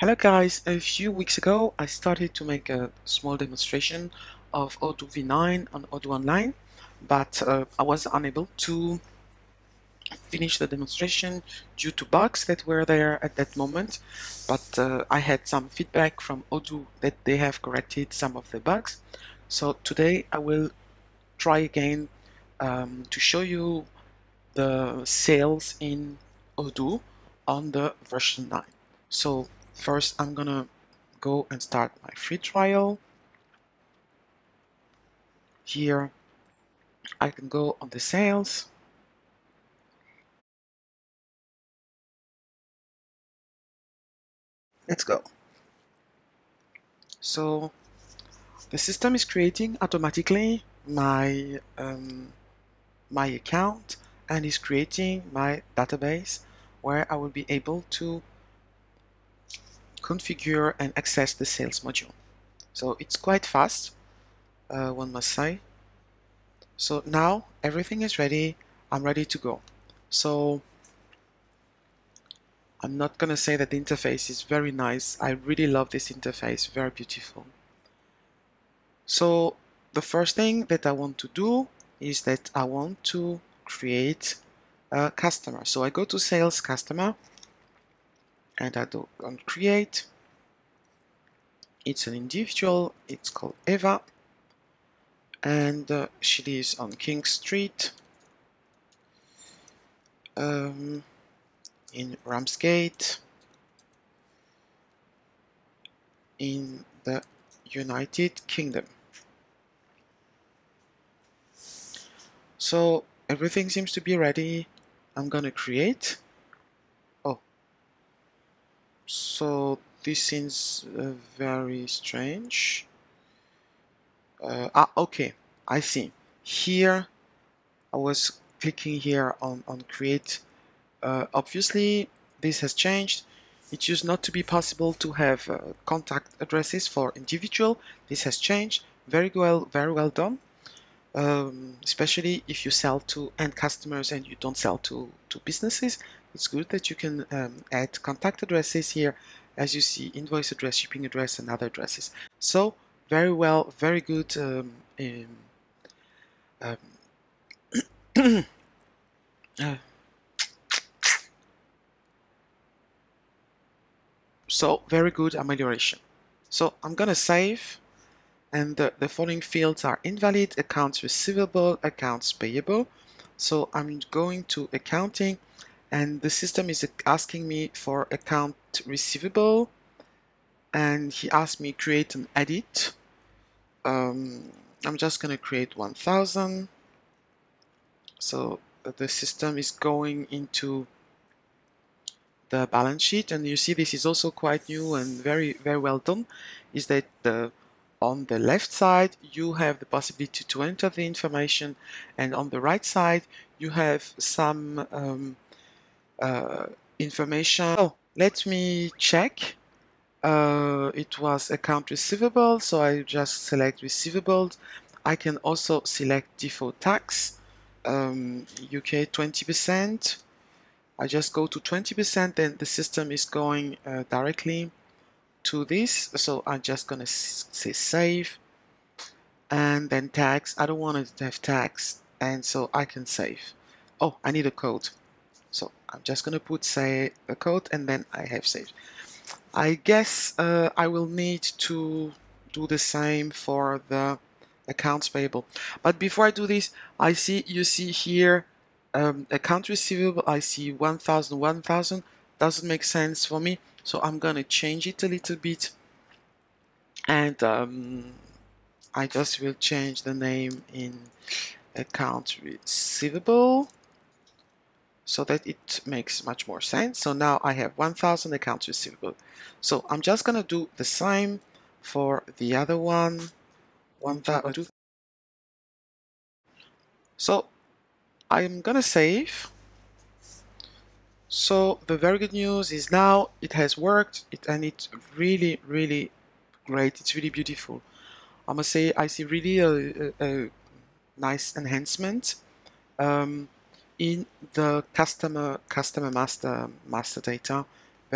Hello guys, a few weeks ago I started to make a small demonstration of Odoo V9 on Odoo Online, but I was unable to finish the demonstration due to bugs that were there at that moment. But I had some feedback from Odoo that they have corrected some of the bugs. So today I will try again to show you the sales in Odoo on the version 9. So first I'm gonna go and start my free trial. Here I can go on the sales. Let's go. So the system is creating automatically my my account and is creating my database where I will be able to configure and access the sales module. So it's quite fast, one must say. So now everything is ready. I'm ready to go. So I'm not gonna say that the interface is very nice. I really love this interface, very beautiful. So the first thing that I want to do is that I want to create a customer. So I go to sales customer and I do on create. It's an individual, it's called Eva, and she lives on King Street in Ramsgate in the United Kingdom. So everything seems to be ready. I'm gonna create. Oh, so this seems very strange. Okay, I see. Here, I was clicking here on create. Obviously, this has changed. It used not to be possible to have contact addresses for individual. This has changed. Very well done. Especially if you sell to end customers and you don't sell to businesses. It's good that you can add contact addresses here, as you see, invoice address, shipping address, and other addresses. So very well, very good. So very good amelioration. So I'm gonna save, and the following fields are invalid: accounts receivable, accounts payable. So I'm going to accounting, and the system is asking me for account receivable, and he asked me create an edit. I'm just gonna create 1000. So the system is going into the balance sheet, and you see this is also quite new and very well done. Is that on the left side you have the possibility to enter the information, and on the right side you have some information. Oh, let me check. It was account receivable, so I just select receivables. I can also select default tax, UK 20%. I just go to 20%, and the system is going directly to this. So I'm just gonna say save, and then tax. I don't want it to have tax, and so I can save. Oh, I need a code. So I'm just gonna put say a code, and then I have saved. I guess I will need to do the same for the accounts payable. But before I do this, you see here account receivable. I see 1000. Doesn't make sense for me, so I'm gonna change it a little bit, and I just will change the name in account receivable so that it makes much more sense. So now I have 1000 accounts receivable. So I'm just gonna do the same for the other one. 1000. So I'm gonna save. So the very good news is now it has worked, and it's really great. It's really beautiful. I must say I see really a nice enhancement in the customer master data.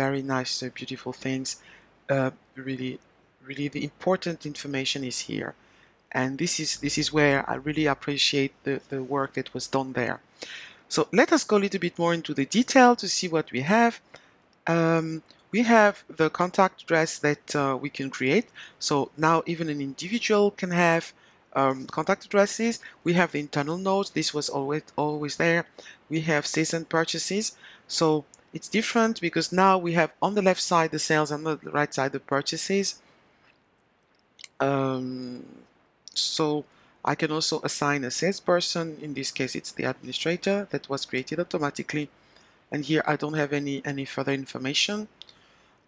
very nice, beautiful things. Really, really, the important information is here, and this is where I really appreciate the work that was done there. So let us go a little bit more into the detail to see what we have. Um, we have the contact address that we can create. So now even an individual can have contact addresses. We have the internal notes. This was always there. We have sales and purchases. So it's different because now we have on the left side the sales and on the right side the purchases. Um, so I can also assign a salesperson. In this case, it's the administrator that was created automatically. And here I don't have any further information.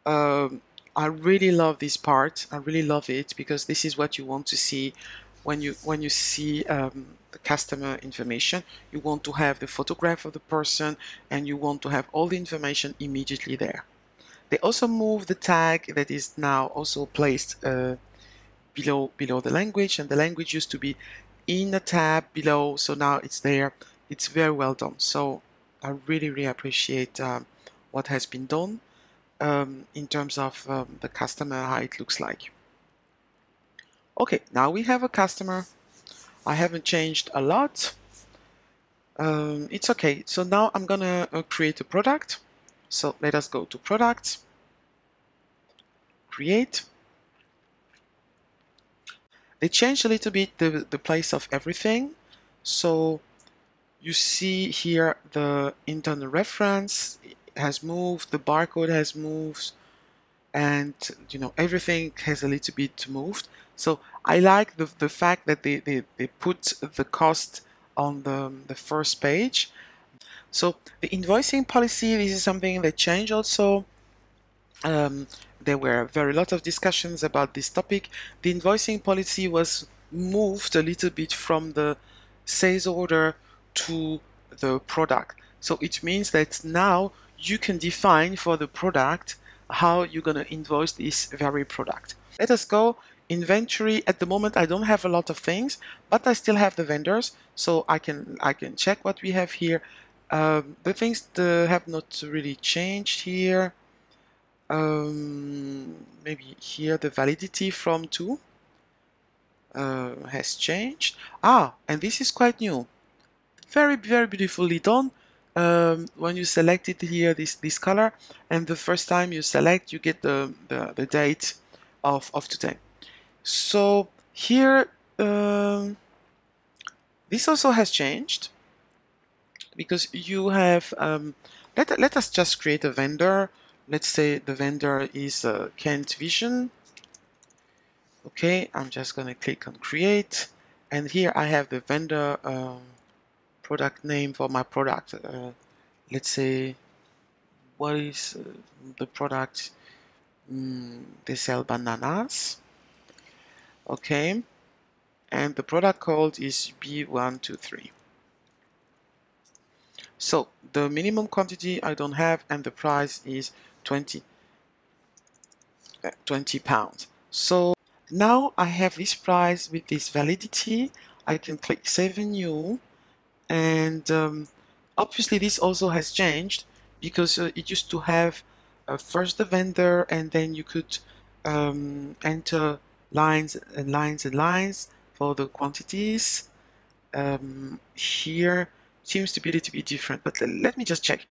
Um, I really love this part. I really love it because this is what you want to see when you see the customer information. You want to have the photograph of the person and you want to have all the information immediately there. They also move the tag that is now also placed below the language, and the language used to be in a tab below, so now it's there. It's very well done. So I really appreciate what has been done in terms of the customer, how it looks like. Okay, now we have a customer. I haven't changed a lot. It's okay. So now I'm gonna create a product. So let us go to products, create. They changed a little bit the place of everything. So you see here the internal reference has moved, the barcode has moved, and everything has a little bit moved. So I like the fact that they put the cost on the first page. So the invoicing policy, this is something that changed also. There were very lot of discussions about this topic. The invoicing policy was moved a little bit from the sales order to the product. So it means that now you can define for the product how you're going to invoice this very product. Let us go. Inventory. At the moment I don't have a lot of things, but I still have the vendors, so I can check what we have here. The things have not really changed here. Maybe here the validity from to has changed. And this is quite new. Very beautifully done. When you select it here, this color, and the first time you select, you get the date of today. So here, this also has changed because you have. Let us just create a vendor. Let's say the vendor is Kent Vision. Okay, I'm just going to click on create, and here I have the vendor product name for my product. Let's say, what is the product? They sell bananas. Okay, and the product code is B123. So the minimum quantity I don't have, and the price is 20 pounds. So now I have this price with this validity. I can click save and new, and obviously this also has changed because it used to have first the vendor, and then you could enter lines and lines and lines for the quantities. Here seems to be a little bit different, but let me just check.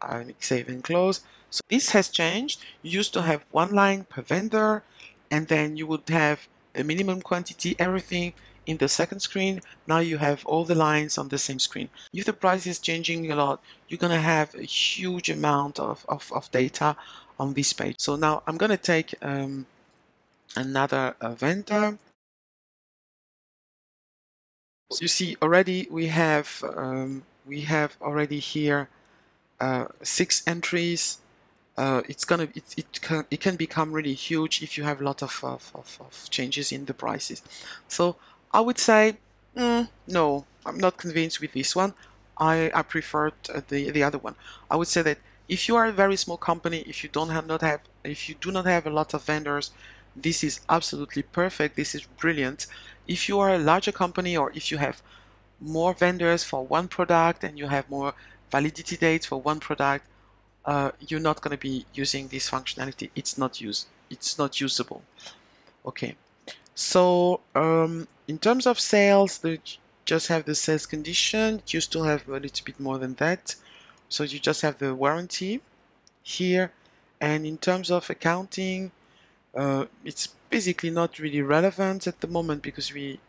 I save and close. So this has changed. You used to have one line per vendor, and then you would have a minimum quantity, everything in the second screen. Now you have all the lines on the same screen. If the price is changing a lot, you're going to have a huge amount of data on this page. So now I'm going to take another vendor. So you see already we have already here 6 entries. It can become really huge if you have a lot of changes in the prices. So I would say no, I'm not convinced with this one. I preferred the other one. I would say that if you are a very small company, if you do not have a lot of vendors, this is absolutely perfect. This is brilliant. If you are a larger company, or if you have more vendors for one product and you have more validity dates for one product, you're not going to be using this functionality. It's not usable. Okay. So in terms of sales, you just have the sales condition. You still have a little bit more than that. So you just have the warranty here. And in terms of accounting, it's basically not really relevant at the moment because it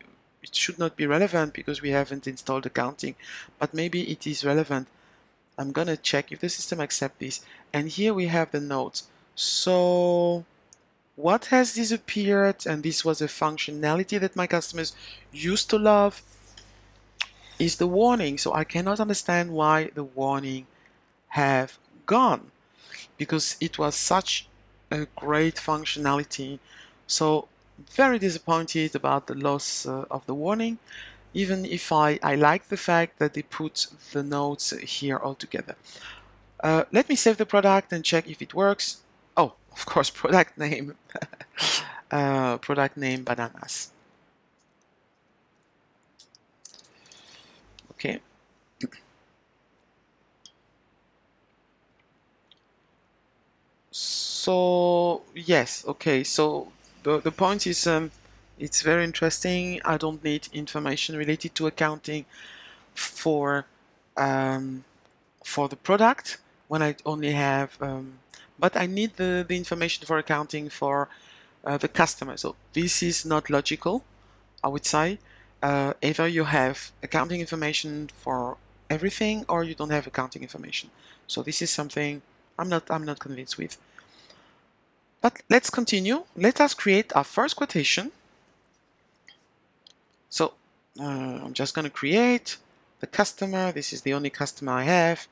should not be relevant because we haven't installed accounting, but maybe it is relevant. I'm gonna check if the system accepts this. And here we have the notes. So what has disappeared, and this was a functionality that my customers used to love, is the warning. So I cannot understand why the warning have gone, because it was such a great functionality. So very disappointed about the loss of the warning, even if I like the fact that they put the notes here all together. Let me save the product and check if it works. Oh, of course, product name. Product name bananas. Okay. So yes, okay. So the point is, it's very interesting. I don't need information related to accounting for um, for the product when I only have, but I need the information for accounting for the customer. So this is not logical, I would say. Either you have accounting information for everything or you don't have accounting information. So this is something I'm not convinced with. But let's continue. Let us create our first quotation. So I'm just going to create the customer. This is the only customer I have.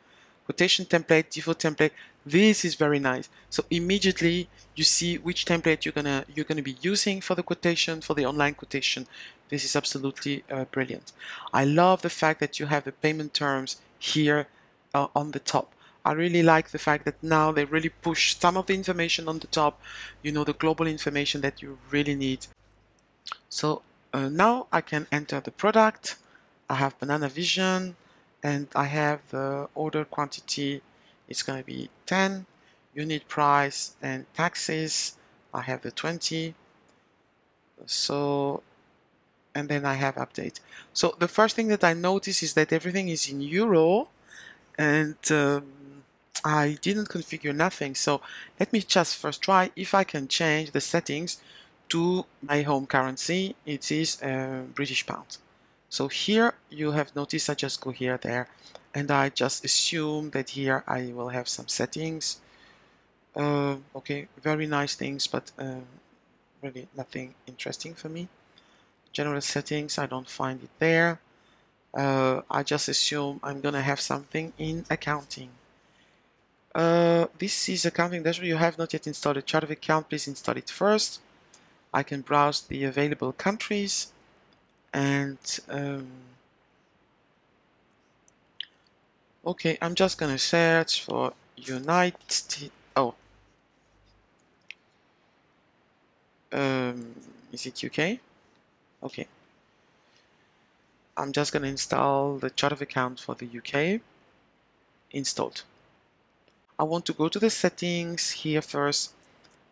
Quotation template, default template. This is very nice. So immediately you see which template you're gonna be using for the quotation, for the online quotation. This is absolutely brilliant. I love the fact that you have the payment terms here on the top. I really like the fact that now they really push some of the information on the top, the global information that you really need. So now I can enter the product. I have banana vision and I have the order quantity. It's going to be 10. Unit price and taxes. I have the 20. So, and then I have update. So the first thing that I notice is that everything is in euro and I didn't configure nothing. So let me just first try if I can change the settings to my home currency. It is British pound. So here you have noticed I just go here, there, and I just assume that here I will have some settings. Okay, very nice things, but really nothing interesting for me. General settings, I don't find it there. I just assume I'm gonna have something in accounting. This is accounting dashboard. You have not yet installed a chart of account. Please install it first. I can browse the available countries and okay, I'm just gonna search for United. Oh, is it UK? Okay, I'm just gonna install the chart of account for the UK. Installed. I want to go to the settings here first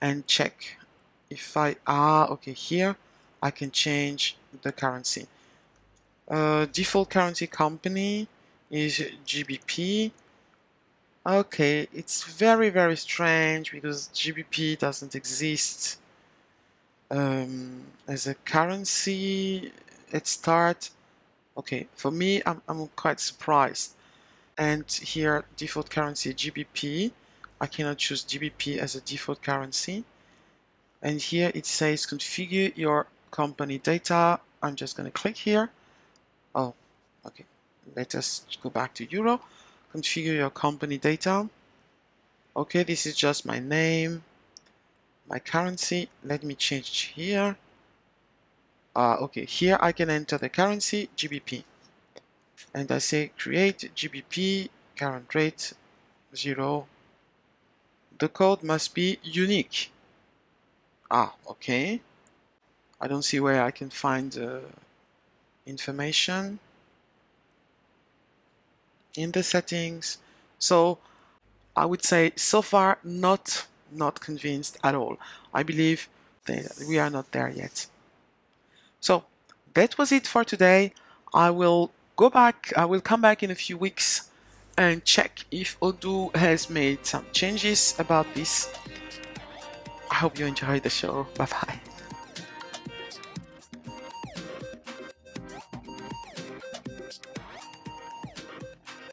and check if okay, here I can change the currency. Default currency company is GBP. Okay, it's very, very strange because GBP doesn't exist as a currency at start. Okay, for me, I'm quite surprised. And here, default currency GBP. I cannot choose GBP as a default currency. And here it says configure your company data. I'm just going to click here. Oh, okay. Let us go back to Euro. Configure your company data. Okay, this is just my name, my currency. Let me change here. Okay, here I can enter the currency GBP. And I say create GBP, current rate 0. The code must be unique. Okay. I don't see where I can find information in the settings. So I would say so far not convinced at all. I believe that we are not there yet. So that was it for today. I will come back in a few weeks and check if Odoo has made some changes about this. I hope you enjoyed the show. Bye bye.